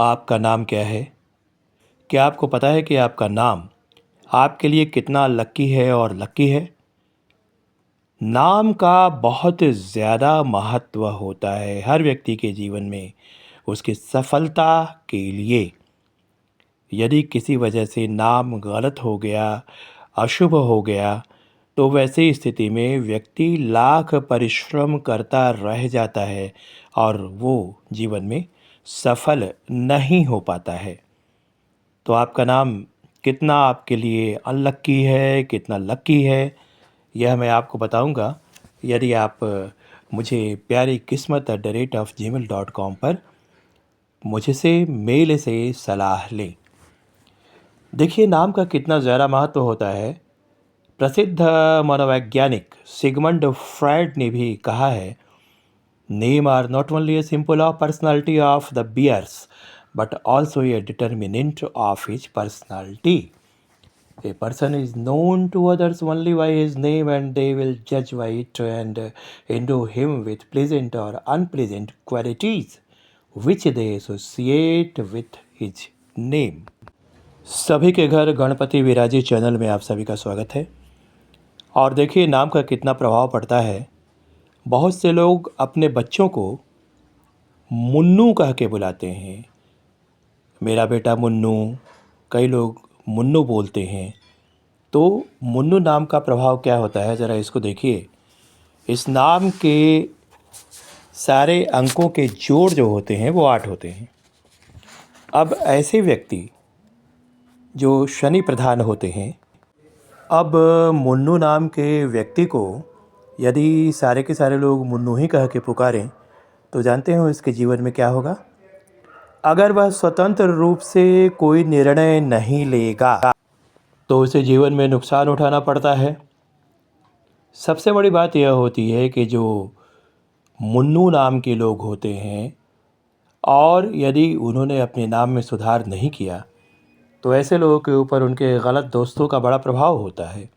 आपका नाम क्या है? क्या आपको पता है कि आपका नाम आपके लिए कितना लकी है और लकी है? नाम का बहुत ज़्यादा महत्व होता है हर व्यक्ति के जीवन में उसकी सफलता के लिए। यदि किसी वजह से नाम गलत हो गया, अशुभ हो गया, तो वैसी स्थिति में व्यक्ति लाख परिश्रम करता रह जाता है और वो जीवन में सफल नहीं हो पाता है। तो आपका नाम कितना आपके लिए अनलक्की है, कितना लक्की है, यह मैं आपको बताऊंगा यदि आप मुझे प्यारी किस्मत @gmail.com पर मुझसे मेल से सलाह लें। देखिए, नाम का कितना ज़्यादा महत्व होता है। प्रसिद्ध मनोवैज्ञानिक सिगमंड फ्रायड ने भी कहा है, name are not only a symbol of personality of the bears but also a determinant of his personality. A person is known to others only by his name and they will judge by it and endue him with pleasant or unpleasant qualities which they associate with his name. सभी के घर गणपति विराजे channel में आप सभी का स्वागत है। और देखिए, नाम का कितना प्रभाव पड़ता है। बहुत से लोग अपने बच्चों को मुन्नू कह के बुलाते हैं, मेरा बेटा मुन्नू। कई लोग मुन्नू बोलते हैं। तो मुन्नू नाम का प्रभाव क्या होता है, ज़रा इसको देखिए। इस नाम के सारे अंकों के जोड़ जो होते हैं वो 8 होते हैं। अब ऐसे व्यक्ति जो शनि प्रधान होते हैं, अब मुन्नू नाम के व्यक्ति को यदि सारे के सारे लोग मुन्नू ही कह के पुकारें, तो जानते हो इसके जीवन में क्या होगा? अगर वह स्वतंत्र रूप से कोई निर्णय नहीं लेगा तो उसे जीवन में नुकसान उठाना पड़ता है। सबसे बड़ी बात यह होती है कि जो मुन्नू नाम के लोग होते हैं और यदि उन्होंने अपने नाम में सुधार नहीं किया, तो ऐसे लोगों के ऊपर उनके गलत दोस्तों का बड़ा प्रभाव होता है।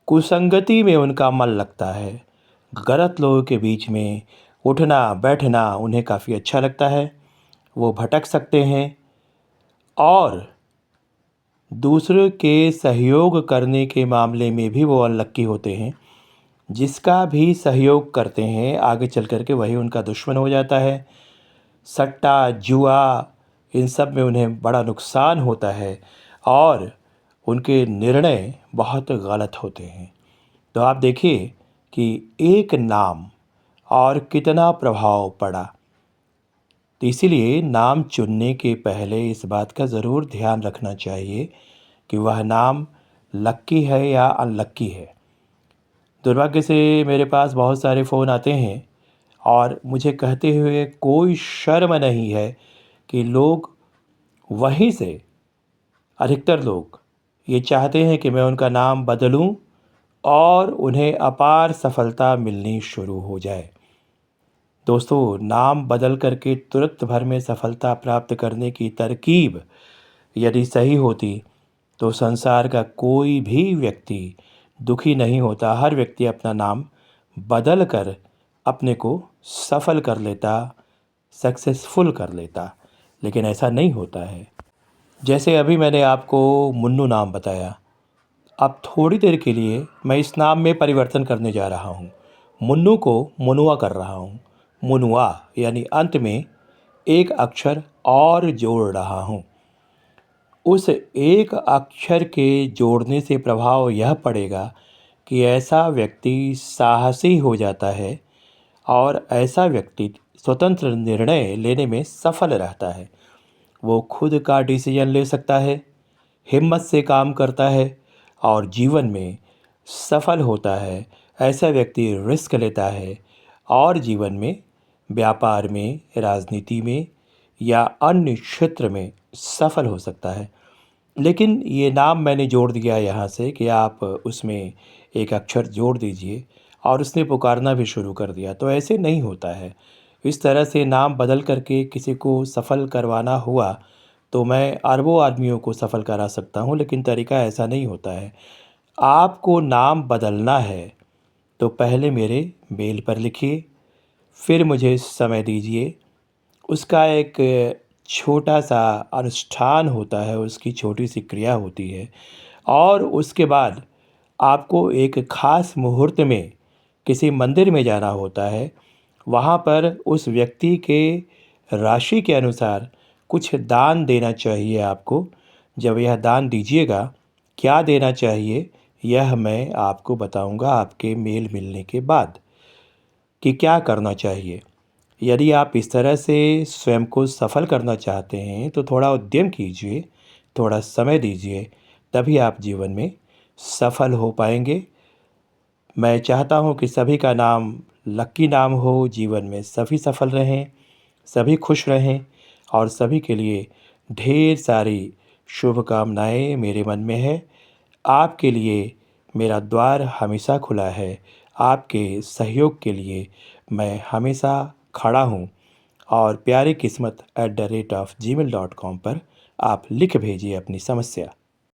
कुसंगति में उनका मन लगता है। गलत लोगों के बीच में उठना बैठना उन्हें काफ़ी अच्छा लगता है। वो भटक सकते हैं और दूसरों के सहयोग करने के मामले में भी वो अनलक्की होते हैं। जिसका भी सहयोग करते हैं आगे चल कर के वही उनका दुश्मन हो जाता है। सट्टा, जुआ, इन सब में उन्हें बड़ा नुकसान होता है और उनके निर्णय बहुत गलत होते हैं। तो आप देखिए कि एक नाम और कितना प्रभाव पड़ा। तो इसीलिए नाम चुनने के पहले इस बात का ज़रूर ध्यान रखना चाहिए कि वह नाम लक्की है या अनलक्की है। दुर्भाग्य से मेरे पास बहुत सारे फ़ोन आते हैं और मुझे कहते हुए कोई शर्म नहीं है कि लोग वहीं से, अधिकतर लोग ये चाहते हैं कि मैं उनका नाम बदलूं और उन्हें अपार सफलता मिलनी शुरू हो जाए। दोस्तों, नाम बदल करके तुरंत भर में सफलता प्राप्त करने की तरकीब यदि सही होती तो संसार का कोई भी व्यक्ति दुखी नहीं होता। हर व्यक्ति अपना नाम बदल कर अपने को सफल कर लेता, सक्सेसफुल कर लेता, लेकिन ऐसा नहीं होता है। जैसे अभी मैंने आपको मुन्नू नाम बताया, अब थोड़ी देर के लिए मैं इस नाम में परिवर्तन करने जा रहा हूँ। मुन्नू को मुनुआ कर रहा हूँ। मुनुआ यानी अंत में एक अक्षर और जोड़ रहा हूँ। उस एक अक्षर के जोड़ने से प्रभाव यह पड़ेगा कि ऐसा व्यक्ति साहसी हो जाता है और ऐसा व्यक्ति स्वतंत्र निर्णय लेने में सफल रहता है। वो खुद का डिसीजन ले सकता है, हिम्मत से काम करता है और जीवन में सफल होता है। ऐसा व्यक्ति रिस्क लेता है और जीवन में, व्यापार में, राजनीति में या अन्य क्षेत्र में सफल हो सकता है। लेकिन ये नाम मैंने जोड़ दिया यहाँ से कि आप उसमें एक अक्षर जोड़ दीजिए और उसने पुकारना भी शुरू कर दिया, तो ऐसे नहीं होता है। इस तरह से नाम बदल करके किसी को सफल करवाना हुआ तो मैं अरबों आदमियों को सफल करा सकता हूँ, लेकिन तरीका ऐसा नहीं होता है। आपको नाम बदलना है तो पहले मेरे मेल पर लिखिए, फिर मुझे समय दीजिए। उसका एक छोटा-सा अनुष्ठान होता है, उसकी छोटी-सी क्रिया होती है और उसके बाद आपको एक ख़ास मुहूर्त में किसी मंदिर में जाना होता है। वहाँ पर उस व्यक्ति के राशि के अनुसार कुछ दान देना चाहिए आपको। जब यह दान दीजिएगा, क्या देना चाहिए, यह मैं आपको बताऊँगा आपके मेल मिलने के बाद कि क्या करना चाहिए। यदि आप इस तरह से स्वयं को सफल करना चाहते हैं, तो थोड़ा उद्यम कीजिए, थोड़ा समय दीजिए, तभी आप जीवन में सफल हो पाएँगे। मैं चाहता हूँ कि सभी का नाम लक्की नाम हो, जीवन में सभी सफल रहें, सभी खुश रहें और सभी के लिए ढेर सारी शुभकामनाएँ मेरे मन में है। आपके लिए मेरा द्वार हमेशा खुला है। आपके सहयोग के लिए मैं हमेशा खड़ा हूँ और प्यारी किस्मत@gmail.com पर आप लिख भेजिए अपनी समस्या।